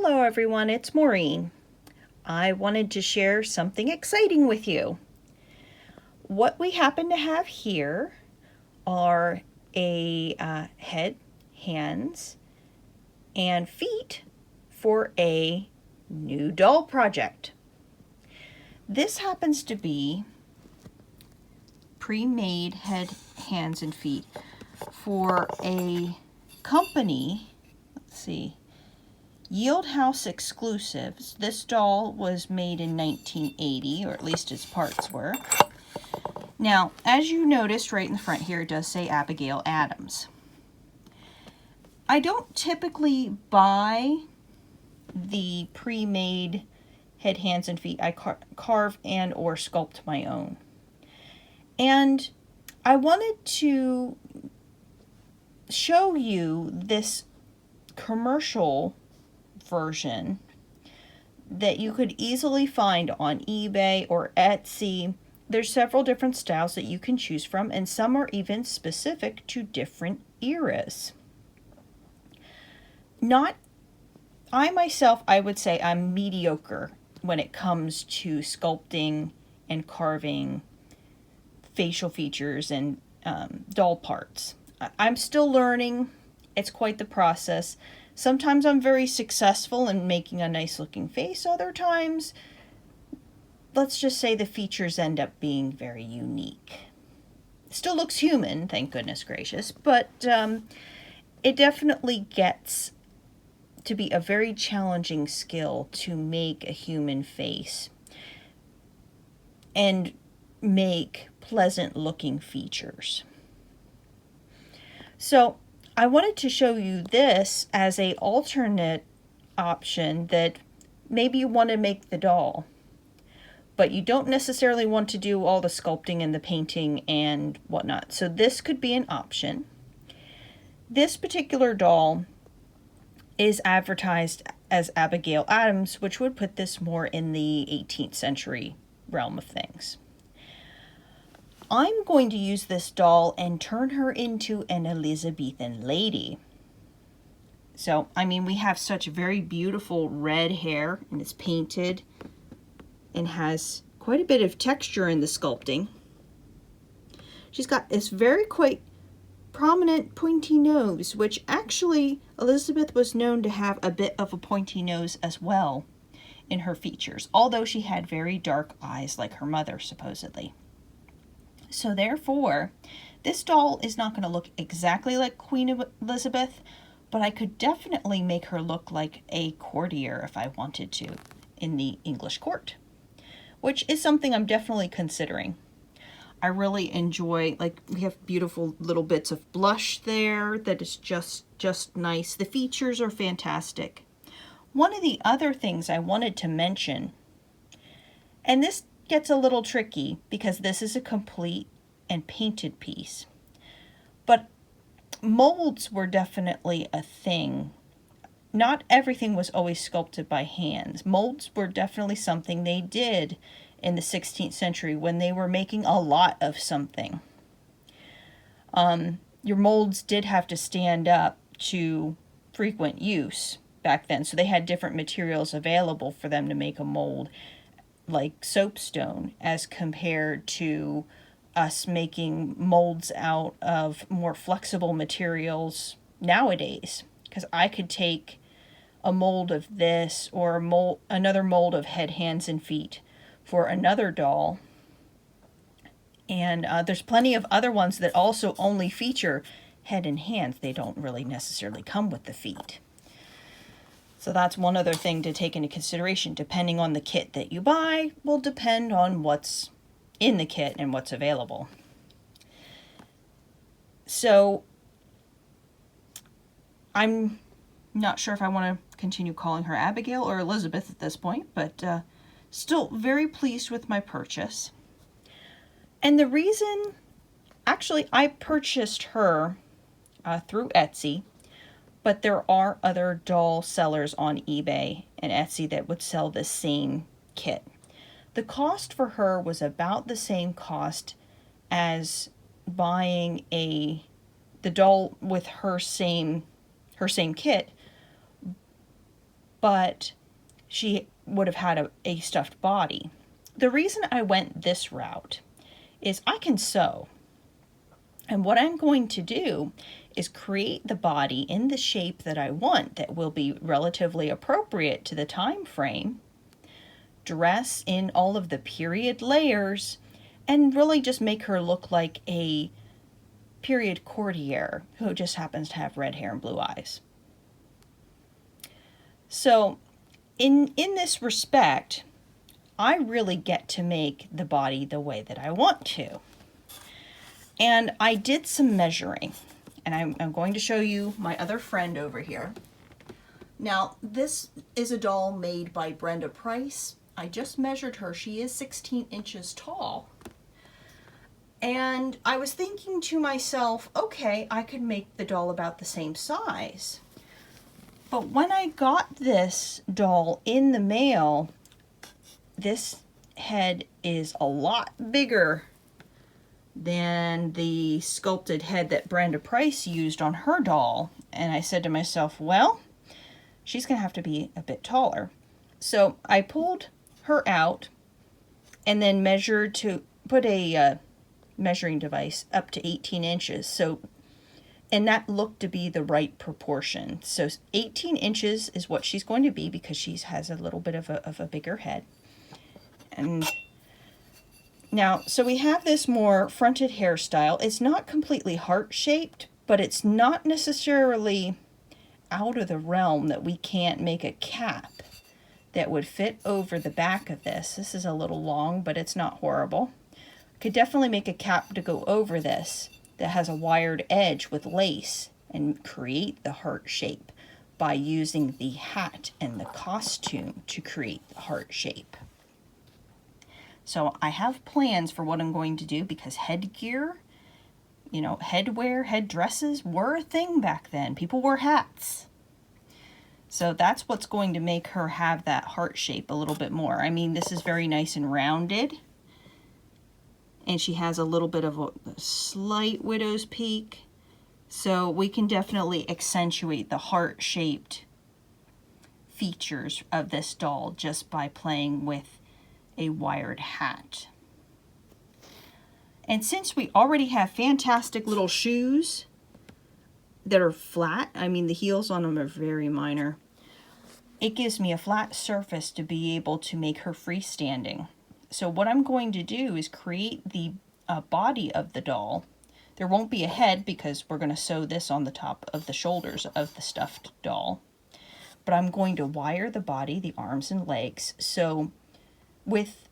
Hello everyone, it's Maureen. I wanted to share something exciting with you. What we happen to have here are a head, hands, and feet for a new doll project. This happens to be pre-made head, hands, and feet for a company. Let's see. Yield House Exclusives. This doll was made in 1980, or at least its parts were. Now, as you noticed right in the front here, it does say Abigail Adams. I don't typically buy the pre-made head, hands, and feet. I carve and or sculpt my own. And I wanted to show you this commercial version that you could easily find on eBay or Etsy. There's several different styles that you can choose from, and some are even specific to different eras. I myself, I would say I'm mediocre when it comes to sculpting and carving facial features and doll parts. I'm still learning. It's quite the process. Sometimes I'm very successful in making a nice looking face. Other times, let's just say the features end up being very unique. Still looks human, thank goodness gracious, but it definitely gets to be a very challenging skill to make a human face and make pleasant looking features. So I wanted to show you this as a alternate option that maybe you want to make the doll, but you don't necessarily want to do all the sculpting and the painting and whatnot. So this could be an option. This particular doll is advertised as Abigail Adams, which would put this more in the 18th century realm of things. I'm going to use this doll and turn her into an Elizabethan lady. So, I mean, we have such very beautiful red hair, and it's painted and has quite a bit of texture in the sculpting. She's got this very quite prominent pointy nose, which actually Elizabeth was known to have a bit of a pointy nose as well in her features, although she had very dark eyes like her mother, supposedly. So therefore, this doll is not going to look exactly like Queen Elizabeth, but I could definitely make her look like a courtier if I wanted to in the English court, which is something I'm definitely considering. I really enjoy, like, we have beautiful little bits of blush there that is just nice. The features are fantastic. One of the other things I wanted to mention, and this gets a little tricky because this is a complete and painted piece, but molds were definitely a thing. Not everything was always sculpted by hands. Molds were definitely something they did in the 16th century when they were making a lot of something. Your molds did have to stand up to frequent use back then, so they had different materials available for them to make a mold, like soapstone, as compared to us making molds out of more flexible materials nowadays. Because I could take a mold of this or another mold of head, hands, and feet for another doll. And there's plenty of other ones that also only feature head and hands. They don't really necessarily come with the feet. So that's one other thing to take into consideration. Depending on the kit that you buy will depend on what's in the kit and what's available. So I'm not sure if I want to continue calling her Abigail or Elizabeth at this point, but still very pleased with my purchase. And the reason, actually, I purchased her through Etsy, but there are other doll sellers on eBay and Etsy that would sell the same kit. The cost for her was about the same cost as buying the doll with her same kit, but she would have had a stuffed body. The reason I went this route is I can sew. And what I'm going to do is create the body in the shape that I want that will be relatively appropriate to the time frame, dress in all of the period layers, and really just make her look like a period courtier who just happens to have red hair and blue eyes. So in this respect, I really get to make the body the way that I want to. And I did some measuring, and I'm going to show you my other friend over here. Now, this is a doll made by Brenda Price. I just measured her. She is 16 inches tall. And I was thinking to myself, okay, I could make the doll about the same size. But when I got this doll in the mail, this head is a lot bigger than the sculpted head that Brenda Price used on her doll. And I said to myself, well, she's going to have to be a bit taller. So I pulled her out and then measured to put a measuring device up to 18 inches. So, and that looked to be the right proportion. So 18 inches is what she's going to be because she has a little bit of a bigger head. And now, so we have this more fronted hairstyle. It's not completely heart-shaped, but it's not necessarily out of the realm that we can't make a cap that would fit over the back of this. This is a little long, but it's not horrible. Could definitely make a cap to go over this that has a wired edge with lace and create the heart shape by using the hat and the costume to create the heart shape. So I have plans for what I'm going to do because headgear, you know, headwear, headdresses were a thing back then. People wore hats. So that's what's going to make her have that heart shape a little bit more. I mean, this is very nice and rounded. And she has a little bit of a slight widow's peak. So we can definitely accentuate the heart-shaped features of this doll just by playing with a wired hat. And since we already have fantastic little shoes that are flat, I mean the heels on them are very minor, it gives me a flat surface to be able to make her freestanding. So what I'm going to do is create the body of the doll. There won't be a head because we're going to sew this on the top of the shoulders of the stuffed doll. But I'm going to wire the body, the arms and legs. So with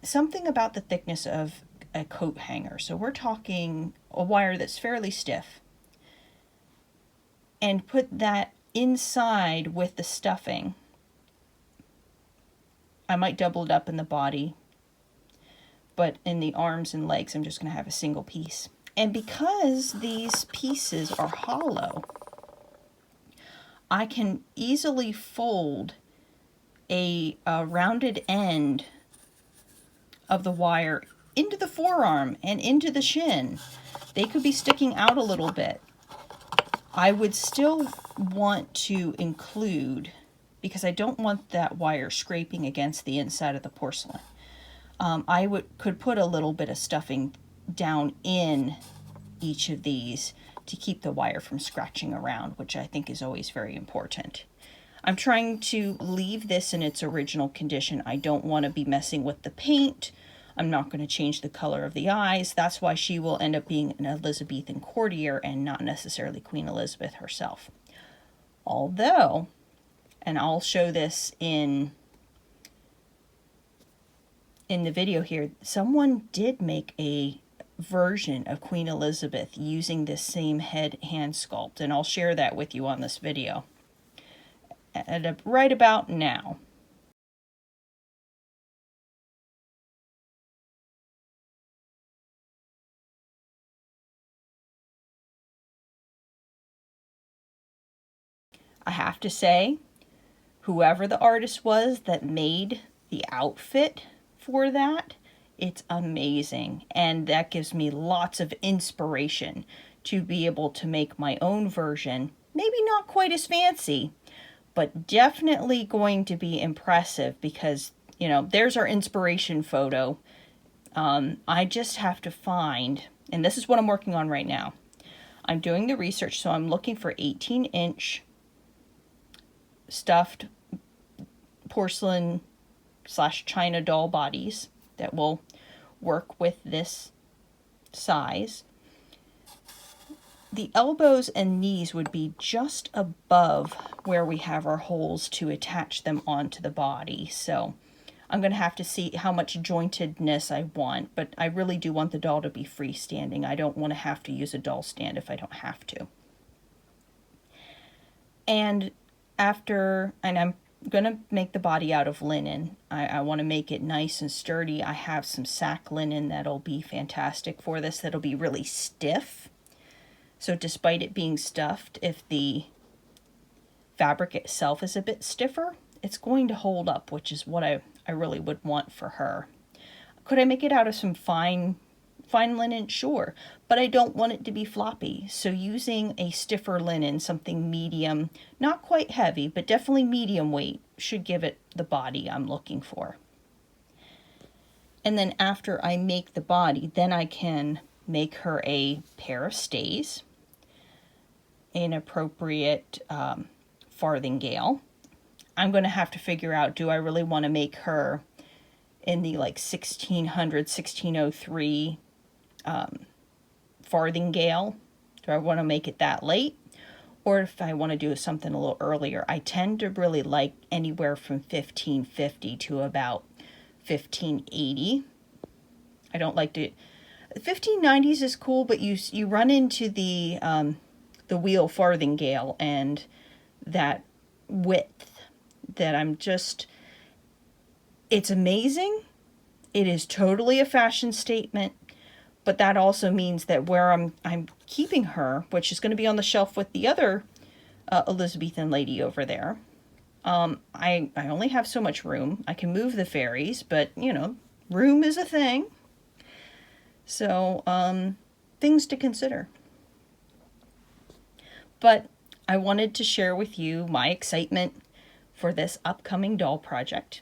something about the thickness of a coat hanger. So we're talking a wire that's fairly stiff. And put that inside with the stuffing. I might double it up in the body, but in the arms and legs, I'm just going to have a single piece. And because these pieces are hollow, I can easily fold a rounded end of the wire into the forearm and into the shin. They could be sticking out a little bit. I would still want to include, because I don't want that wire scraping against the inside of the porcelain. I could put a little bit of stuffing down in each of these to keep the wire from scratching around, which I think is always very important. I'm trying to leave this in its original condition. I don't want to be messing with the paint. I'm not going to change the color of the eyes. That's why she will end up being an Elizabethan courtier and not necessarily Queen Elizabeth herself. Although, and I'll show this in the video here, someone did make a version of Queen Elizabeth using this same hand sculpt, and I'll share that with you on this video right about now. I have to say, whoever the artist was that made the outfit for that, it's amazing. And that gives me lots of inspiration to be able to make my own version. Maybe not quite as fancy, but definitely going to be impressive because, you know, there's our inspiration photo. I just have to find, and this is what I'm working on right now. I'm doing the research, so I'm looking for 18-inch stuffed porcelain / china doll bodies that will work with this size. The elbows and knees would be just above where we have our holes to attach them onto the body. So I'm going to have to see how much jointedness I want, but I really do want the doll to be freestanding. I don't want to have to use a doll stand if I don't have to. And I'm going to make the body out of linen. I want to make it nice and sturdy. I have some sack linen that'll be fantastic for this. That'll be really stiff. So despite it being stuffed, if the fabric itself is a bit stiffer, it's going to hold up, which is what I really would want for her. Could I make it out of some fine linen? Sure, but I don't want it to be floppy. So using a stiffer linen, something medium, not quite heavy, but definitely medium weight, should give it the body I'm looking for. And then after I make the body, then I can make her a pair of stays, an appropriate farthingale. I'm going to have to figure out, do I really want to make her in the like 1603 farthingale? Do I want to make it that late? Or if I want to do something a little earlier, I tend to really like anywhere from 1550 to about 1580. I don't like to... 1590s is cool, but you run into the wheel farthingale and that width that I'm just... It's amazing. It is totally a fashion statement, but that also means that where I'm keeping her, which is going to be on the shelf with the other Elizabethan lady over there, I only have so much room. I can move the fairies, but, you know, room is a thing. So, things to consider. But I wanted to share with you my excitement for this upcoming doll project.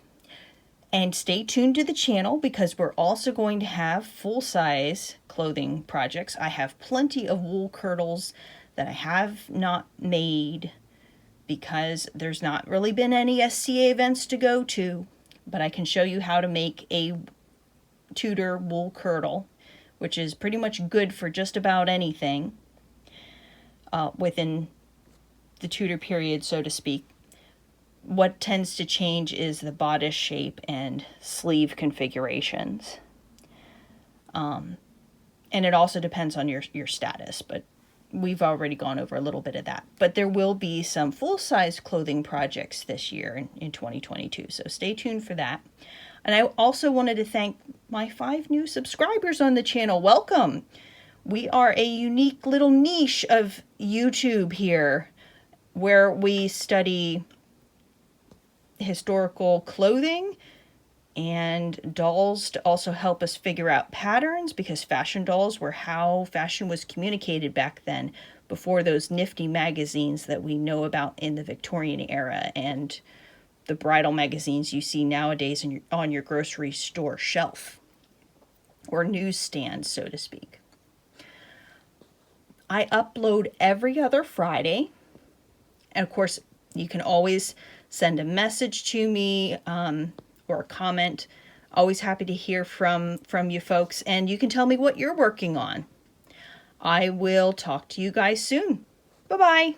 And stay tuned to the channel because we're also going to have full-size clothing projects. I have plenty of wool kirtles that I have not made because there's not really been any SCA events to go to. But I can show you how to make a Tudor wool kirtle, which is pretty much good for just about anything within the Tudor period, so to speak. What tends to change is the bodice shape and sleeve configurations. And it also depends on your status, but we've already gone over a little bit of that. But there will be some full-size clothing projects this year in 2022, so stay tuned for that. And I also wanted to thank my 5 new subscribers on the channel. Welcome! We are a unique little niche of YouTube here where we study historical clothing and dolls to also help us figure out patterns, because fashion dolls were how fashion was communicated back then, before those nifty magazines that we know about in the Victorian era and the bridal magazines you see nowadays on your grocery store shelf or newsstand, so to speak. I upload every other Friday, and of course you can always send a message to me or a comment. Always happy to hear from you folks, and you can tell me what you're working on. I will talk to you guys soon. Bye-bye.